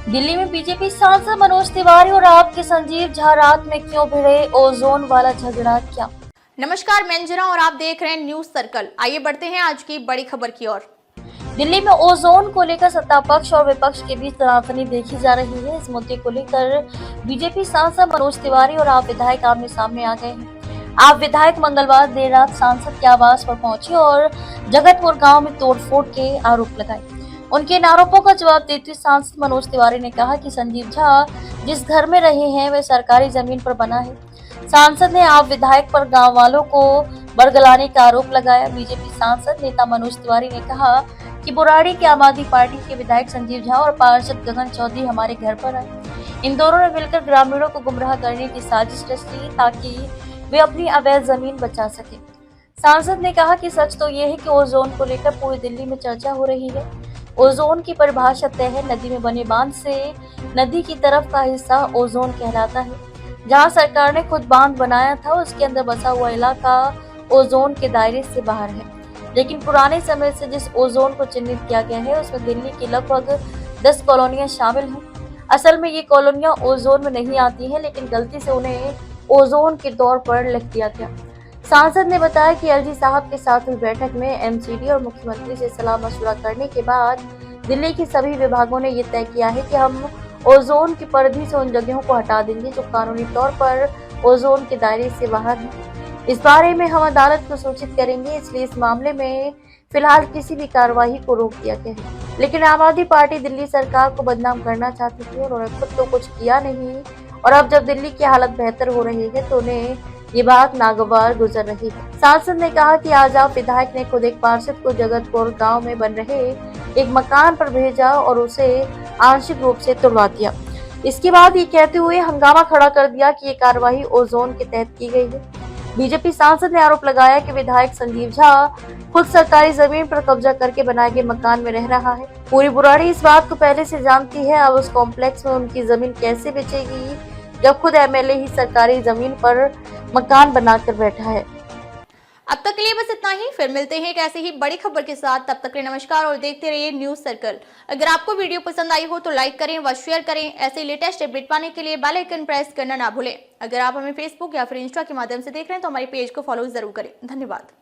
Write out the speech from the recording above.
दिल्ली में बीजेपी सांसद मनोज तिवारी और आपके संजीव झा रात में क्यों भिड़े, ओजोन वाला झगड़ा क्या? नमस्कार, मैं अंजना और आप देख रहे हैं न्यूज सर्कल। आइए बढ़ते हैं आज की बड़ी खबर की ओर। दिल्ली में ओजोन को लेकर सत्ता पक्ष और विपक्ष के बीच तनातनी देखी जा रही है। इस मुद्दे को लेकर बीजेपी सांसद मनोज तिवारी और आप विधायक आमने सामने आ गए हैं। आप विधायक मंगलवार देर रात सांसद के आवास पर पहुंचे और जगतपुर गांव में तोड़फोड़ के आरोप लगाए। उनके इन आरोपों का जवाब देते हुए सांसद मनोज तिवारी ने कहा कि संजीव झा जिस घर में रहे हैं वह सरकारी जमीन पर बना है। सांसद ने आप विधायक पर गांव वालों को बरगलाने का आरोप लगाया। बीजेपी सांसद नेता मनोज तिवारी ने कहा कि बुराड़ी के आम आदमी पार्टी के विधायक संजीव झा और पार्षद गगन चौधरी हमारे घर पर आए। इन दोनों ने मिलकर ग्रामीणों को गुमराह करने की साजिश रची ताकि वे अपनी अवैध जमीन बचा सके। सांसद ने कहा कि सच तो ये है कि ओजोन को लेकर पूरी दिल्ली में चर्चा हो रही है। ओजोन की परिभाषा तय है। नदी में बने बांध से नदी की तरफ का हिस्सा ओजोन कहलाता है। जहां सरकार ने खुद बांध बनाया था उसके अंदर बसा हुआ इलाका ओजोन के दायरे से बाहर है। लेकिन पुराने समय से जिस ओजोन को चिन्हित किया गया है उसमें दिल्ली की लगभग 10 कॉलोनियां शामिल हैं। असल में ये कॉलोनियां ओजोन में नहीं आती हैं, लेकिन गलती से उन्हें ओजोन के तौर पर लिख दिया गया। सांसद ने बताया कि एलजी साहब के साथ हुई बैठक में एमसीडी और मुख्यमंत्री से सलाह मशवरा करने के बाद दिल्ली के सभी विभागों ने ये तय किया है कि हम ओजोन की परिधि से उन जगहों को हटा देंगे जो कानूनी तौर पर ओजोन के दायरे से बाहर हैं। इस बारे में हम अदालत को सूचित करेंगे, इसलिए इस मामले में फिलहाल किसी भी कार्रवाई को रोक दिया गया है। लेकिन आम आदमी पार्टी दिल्ली सरकार को बदनाम करना चाहती थी। उन्होंने खुद तो कुछ किया नहीं और अब जब दिल्ली की हालत बेहतर हो रही है तो उन्हें ये बात नागवार गुजर रही है। सांसद ने कहा कि आज आप विधायक ने खुद एक पार्षद को जगतपुर गांव में बन रहे एक मकान पर भेजा और उसे आंशिक रूप से तुड़वा दिया। इसके बाद ये कहते हुए हंगामा खड़ा कर दिया कि ये कार्रवाई ओजोन के तहत की गई है। बीजेपी सांसद ने आरोप लगाया कि विधायक संजीव झा खुद सरकारी जमीन पर कब्जा करके बनाए गए मकान में रह रहा है। पूरी बुराड़ी इस बात को पहले से जानती है। अब उस कॉम्प्लेक्स में उनकी जमीन कैसे बेचेगी जब खुद एमएलए ही सरकारी जमीन पर मकान बनाकर बैठा है। अब तक के लिए बस इतना ही। फिर मिलते हैं एक ऐसी ही बड़ी खबर के साथ। तब तक के लिए नमस्कार और देखते रहिए न्यूज सर्कल। अगर आपको वीडियो पसंद आई हो तो लाइक करें व शेयर करें। ऐसे लेटेस्ट अपडेट पाने के लिए बेल आइकन प्रेस करना ना भूलें। अगर आप हमें फेसबुक या फिर इंस्टा के माध्यम से देख रहे हैं तो हमारे पेज को फॉलो जरूर करें। धन्यवाद।